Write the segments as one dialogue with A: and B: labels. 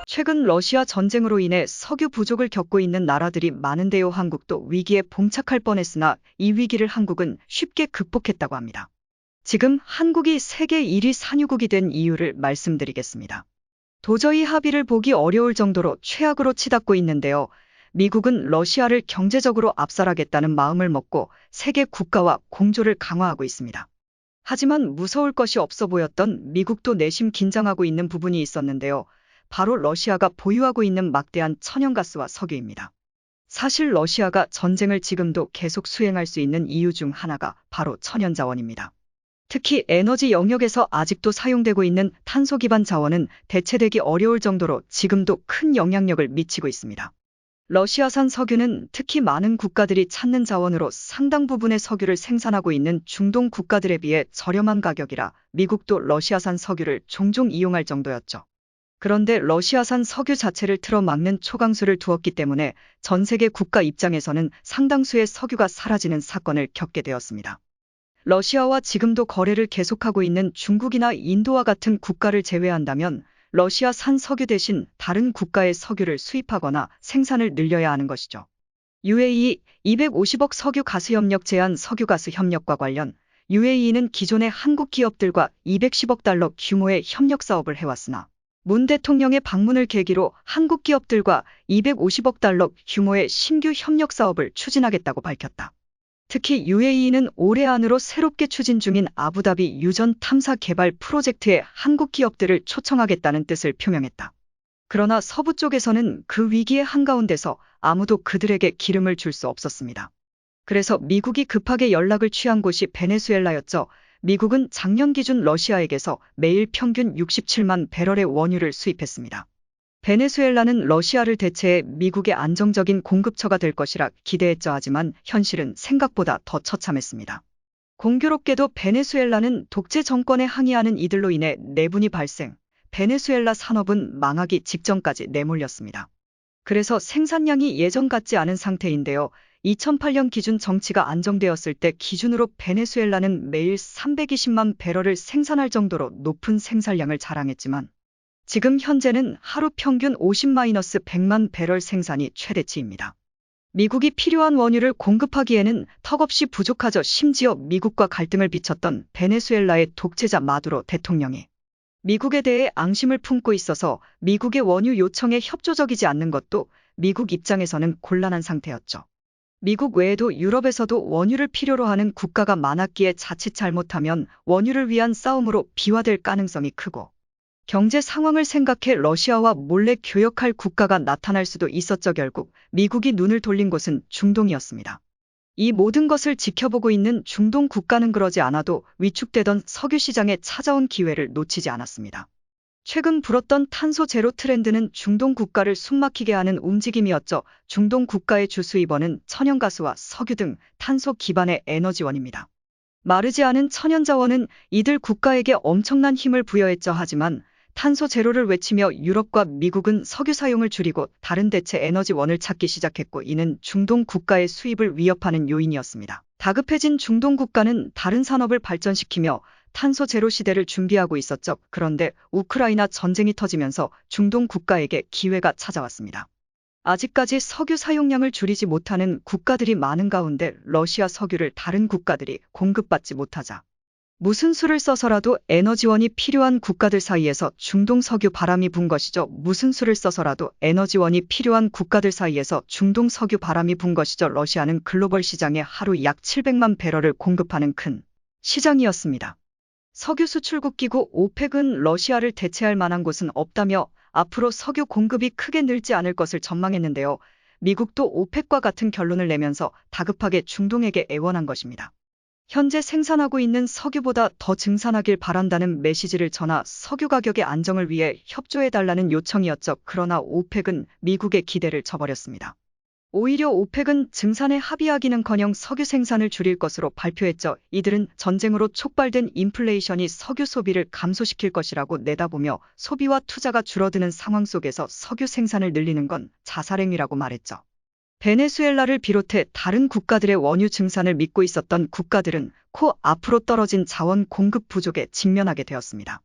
A: 최근 러시아 전쟁으로 인해 석유 부족을 겪고 있는 나라들이 많은데요. 한국도 위기에 봉착할 뻔했으나 이 위기를 한국은 쉽게 극복했다고 합니다. 지금 한국이 세계 1위 산유국이 된 이유를 말씀드리겠습니다. 도저히 합의를 보기 어려울 정도로 최악으로 치닫고 있는데요. 미국은 러시아를 경제적으로 압살하겠다는 마음을 먹고 세계 국가와 공조를 강화하고 있습니다. 하지만 무서울 것이 없어 보였던 미국도 내심 긴장하고 있는 부분이 있었는데요. 바로 러시아가 보유하고 있는 막대한 천연가스와 석유입니다. 사실 러시아가 전쟁을 지금도 계속 수행할 수 있는 이유 중 하나가 바로 천연자원입니다. 특히 에너지 영역에서 아직도 사용되고 있는 탄소 기반 자원은 대체되기 어려울 정도로 지금도 큰 영향력을 미치고 있습니다. 러시아산 석유는 특히 많은 국가들이 찾는 자원으로 상당 부분의 석유를 생산하고 있는 중동 국가들에 비해 저렴한 가격이라 미국도 러시아산 석유를 종종 이용할 정도였죠. 그런데 러시아산 석유 자체를 틀어막는 초강수를 두었기 때문에 전 세계 국가 입장에서는 상당수의 석유가 사라지는 사건을 겪게 되었습니다. 러시아와 지금도 거래를 계속하고 있는 중국이나 인도와 같은 국가를 제외한다면 러시아산 석유 대신 다른 국가의 석유를 수입하거나 생산을 늘려야 하는 것이죠. UAE 250억 석유 가스 협력 제한 석유 가스 협력과 관련 UAE는 기존의 한국 기업들과 210억 달러 규모의 협력 사업을 해왔으나 문 대통령의 방문을 계기로 한국 기업들과 250억 달러 규모의 신규 협력 사업을 추진하겠다고 밝혔다. 특히 UAE는 올해 안으로 새롭게 추진 중인 아부다비 유전 탐사 개발 프로젝트에 한국 기업들을 초청하겠다는 뜻을 표명했다. 그러나 서부 쪽에서는 그 위기의 한가운데서 아무도 그들에게 기름을 줄 수 없었습니다. 그래서 미국이 급하게 연락을 취한 곳이 베네수엘라였죠. 미국은 작년 기준 러시아에게서 매일 평균 67만 배럴의 원유를 수입했습니다. 베네수엘라는 러시아를 대체해 미국의 안정적인 공급처가 될 것이라 기대했죠. 하지만 현실은 생각보다 더 처참했습니다. 공교롭게도 베네수엘라는 독재 정권에 항의하는 이들로 인해 내분이 발생, 베네수엘라 산업은 망하기 직전까지 내몰렸습니다. 그래서 생산량이 예전 같지 않은 상태인데요. 2008년 기준 정치가 안정되었을 때 기준으로 베네수엘라는 매일 320만 배럴을 생산할 정도로 높은 생산량을 자랑했지만 지금 현재는 하루 평균 50-100만 배럴 생산이 최대치입니다. 미국이 필요한 원유를 공급하기에는 턱없이 부족하죠. 심지어 미국과 갈등을 빚혔던 베네수엘라의 독재자 마두로 대통령이 미국에 대해 앙심을 품고 있어서 미국의 원유 요청에 협조적이지 않는 것도 미국 입장에서는 곤란한 상태였죠. 미국 외에도 유럽에서도 원유를 필요로 하는 국가가 많았기에 자칫 잘못하면 원유를 위한 싸움으로 비화될 가능성이 크고 경제 상황을 생각해 러시아와 몰래 교역할 국가가 나타날 수도 있었죠. 결국 미국이 눈을 돌린 곳은 중동이었습니다. 이 모든 것을 지켜보고 있는 중동 국가는 그러지 않아도 위축되던 석유 시장에 찾아온 기회를 놓치지 않았습니다. 최근 불었던 탄소 제로 트렌드는 중동 국가를 숨막히게 하는 움직임이었죠. 중동 국가의 주 수입원은 천연가스와 석유 등 탄소 기반의 에너지원입니다. 마르지 않은 천연자원은 이들 국가에게 엄청난 힘을 부여했죠. 하지만 탄소 제로를 외치며 유럽과 미국은 석유 사용을 줄이고 다른 대체 에너지원을 찾기 시작했고 이는 중동 국가의 수입을 위협하는 요인이었습니다. 다급해진 중동 국가는 다른 산업을 발전시키며 탄소 제로 시대를 준비하고 있었죠. 그런데 우크라이나 전쟁이 터지면서 중동 국가에게 기회가 찾아왔습니다. 아직까지 석유 사용량을 줄이지 못하는 국가들이 많은 가운데 러시아 석유를 다른 국가들이 공급받지 못하자 무슨 수를 써서라도 에너지원이 필요한 국가들 사이에서 중동 석유 바람이 분 것이죠. 무슨 수를 써서라도 에너지원이 필요한 국가들 사이에서 중동 석유 바람이 분 것이죠. 러시아는 글로벌 시장에 하루 약 700만 배럴을 공급하는 큰 시장이었습니다. 석유 수출국 기구 오펙은 러시아를 대체할 만한 곳은 없다며 앞으로 석유 공급이 크게 늘지 않을 것을 전망했는데요. 미국도 오펙과 같은 결론을 내면서 다급하게 중동에게 애원한 것입니다. 현재 생산하고 있는 석유보다 더 증산하길 바란다는 메시지를 전하 석유 가격의 안정을 위해 협조해달라는 요청이었죠. 그러나 오펙은 미국의 기대를 저버렸습니다. 오히려 오펙은 증산에 합의하기는커녕 석유 생산을 줄일 것으로 발표했죠. 이들은 전쟁으로 촉발된 인플레이션이 석유 소비를 감소시킬 것이라고 내다보며 소비와 투자가 줄어드는 상황 속에서 석유 생산을 늘리는 건 자살행위라고 말했죠. 베네수엘라를 비롯해 다른 국가들의 원유 증산을 믿고 있었던 국가들은 앞으로 떨어진 자원 공급 부족에 직면하게 되었습니다.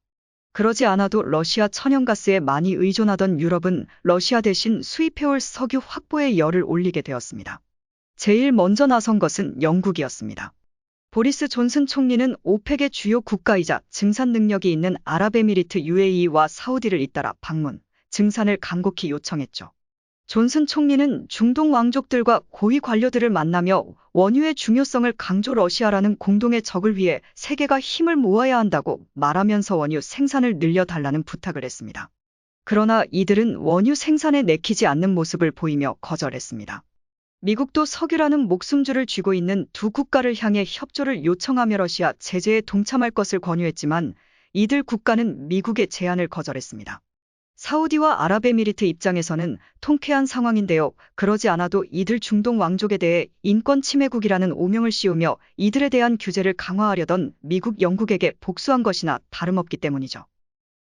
A: 그러지 않아도 러시아 천연가스에 많이 의존하던 유럽은 러시아 대신 수입해올 석유 확보에 열을 올리게 되었습니다. 제일 먼저 나선 것은 영국이었습니다. 보리스 존슨 총리는 오펙의 주요 국가이자 증산 능력이 있는 아랍에미리트 UAE와 사우디를 잇따라 방문, 증산을 간곡히 요청했죠. 존슨 총리는 중동 왕족들과 고위 관료들을 만나며 원유의 중요성을 강조 러시아라는 공동의 적을 위해 세계가 힘을 모아야 한다고 말하면서 원유 생산을 늘려달라는 부탁을 했습니다. 그러나 이들은 원유 생산에 내키지 않는 모습을 보이며 거절했습니다. 미국도 석유라는 목숨줄을 쥐고 있는 두 국가를 향해 협조를 요청하며 러시아 제재에 동참할 것을 권유했지만 이들 국가는 미국의 제안을 거절했습니다. 사우디와 아랍에미리트 입장에서는 통쾌한 상황인데요. 그러지 않아도 이들 중동 왕족에 대해 인권 침해국이라는 오명을 씌우며 이들에 대한 규제를 강화하려던 미국, 영국에게 복수한 것이나 다름없기 때문이죠.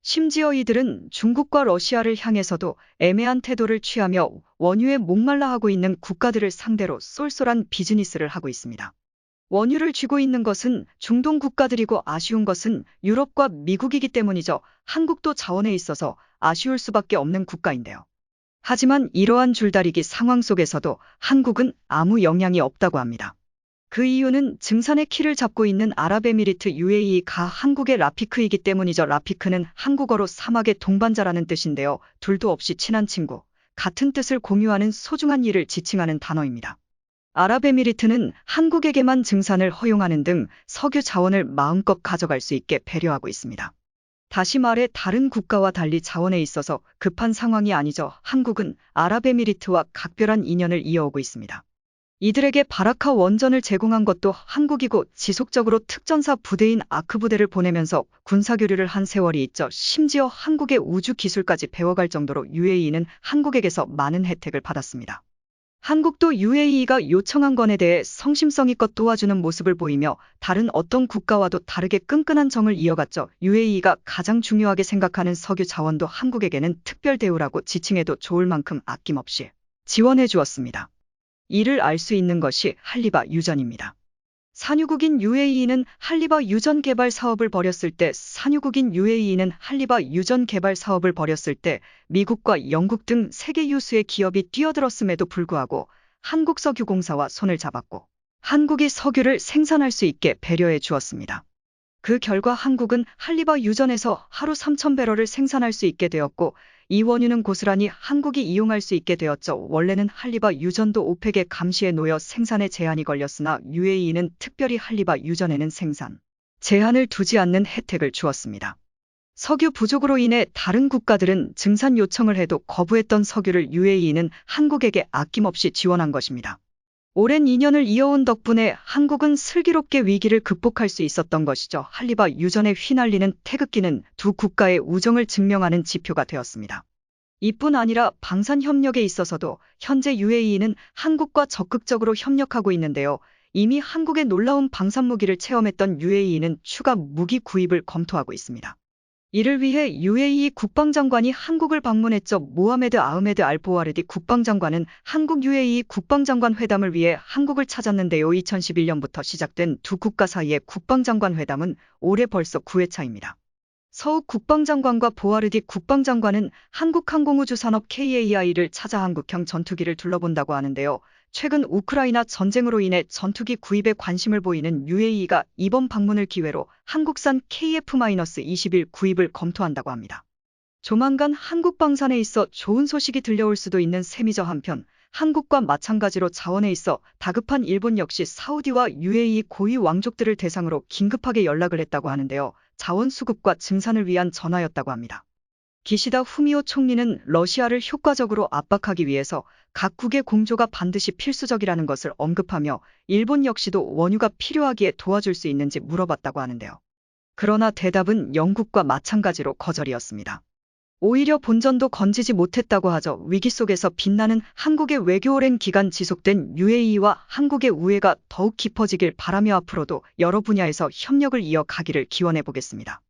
A: 심지어 이들은 중국과 러시아를 향해서도 애매한 태도를 취하며 원유에 목말라 하고 있는 국가들을 상대로 쏠쏠한 비즈니스를 하고 있습니다. 원유를 쥐고 있는 것은 중동 국가들이고 아쉬운 것은 유럽과 미국이기 때문이죠. 한국도 자원에 있어서 아쉬울 수밖에 없는 국가인데요. 하지만 이러한 줄다리기 상황 속에서도 한국은 아무 영향이 없다고 합니다. 그 이유는 증산의 키를 잡고 있는 아랍에미리트 UAE가 한국의 라피크이기 때문이죠. 라피크는 한국어로 사막의 동반자라는 뜻인데요. 둘도 없이 친한 친구, 같은 뜻을 공유하는 소중한 이를 지칭하는 단어입니다. 아랍에미리트는 한국에게만 증산을 허용하는 등 석유 자원을 마음껏 가져갈 수 있게 배려하고 있습니다. 다시 말해 다른 국가와 달리 자원에 있어서 급한 상황이 아니죠. 한국은 아랍에미리트와 각별한 인연을 이어오고 있습니다. 이들에게 바라카 원전을 제공한 것도 한국이고 지속적으로 특전사 부대인 아크 부대를 보내면서 군사교류를 한 세월이 있죠. 심지어 한국의 우주 기술까지 배워갈 정도로 UAE는 한국에게서 많은 혜택을 받았습니다. 한국도 UAE가 요청한 건에 대해 성심성의껏 도와주는 모습을 보이며 다른 어떤 국가와도 다르게 끈끈한 정을 이어갔죠. UAE가 가장 중요하게 생각하는 석유 자원도 한국에게는 특별 대우라고 지칭해도 좋을 만큼 아낌없이 지원해 주었습니다. 이를 알 수 있는 것이 한리바 유전입니다. 산유국인 UAE는 한리바 유전 개발 사업을 벌였을 때 미국과 영국 등 세계 유수의 기업이 뛰어들었음에도 불구하고 한국석유공사와 손을 잡았고 한국이 석유를 생산할 수 있게 배려해 주었습니다. 그 결과 한국은 한리바 유전에서 하루 3,000배럴을 생산할 수 있게 되었고 이 원유는 고스란히 한국이 이용할 수 있게 되었죠. 원래는 한리바 유전도 오펙의 감시에 놓여 생산에 제한이 걸렸으나 UAE는 특별히 한리바 유전에는 생산 제한을 두지 않는 혜택을 주었습니다. 석유 부족으로 인해 다른 국가들은 증산 요청을 해도 거부했던 석유를 UAE는 한국에게 아낌없이 지원한 것입니다. 오랜 인연을 이어온 덕분에 한국은 슬기롭게 위기를 극복할 수 있었던 것이죠. 한리바 유전에 휘날리는 태극기는 두 국가의 우정을 증명하는 지표가 되었습니다. 이뿐 아니라 방산 협력에 있어서도 현재 UAE는 한국과 적극적으로 협력하고 있는데요. 이미 한국의 놀라운 방산 무기를 체험했던 UAE는 추가 무기 구입을 검토하고 있습니다. 이를 위해 UAE 국방장관이 한국을 방문했죠. 모하메드 아흐메드 알보와르디 국방장관은 한국 UAE 국방장관 회담을 위해 한국을 찾았는데요. 2011년부터 시작된 두 국가 사이의 국방장관 회담은 올해 벌써 9회차입니다. 서욱 국방장관과 보와르디 국방장관은 한국항공우주산업 KAI를 찾아 한국형 전투기를 둘러본다고 하는데요. 최근 우크라이나 전쟁으로 인해 전투기 구입에 관심을 보이는 UAE가 이번 방문을 기회로 한국산 KF-21 구입을 검토한다고 합니다. 조만간 한국 방산에 있어 좋은 소식이 들려올 수도 있는 셈이죠. 한편 한국과 마찬가지로 자원에 있어 다급한 일본 역시 사우디와 UAE 고위 왕족들을 대상으로 긴급하게 연락을 했다고 하는데요. 자원 수급과 증산을 위한 전화였다고 합니다. 기시다 후미오 총리는 러시아를 효과적으로 압박하기 위해서 각국의 공조가 반드시 필수적이라는 것을 언급하며 일본 역시도 원유가 필요하기에 도와줄 수 있는지 물어봤다고 하는데요. 그러나 대답은 영국과 마찬가지로 거절이었습니다. 오히려 본전도 건지지 못했다고 하죠. 위기 속에서 빛나는 한국의 외교 오랜 기간 지속된 UAE와 한국의 우애가 더욱 깊어지길 바라며 앞으로도 여러 분야에서 협력을 이어가기를 기원해 보겠습니다.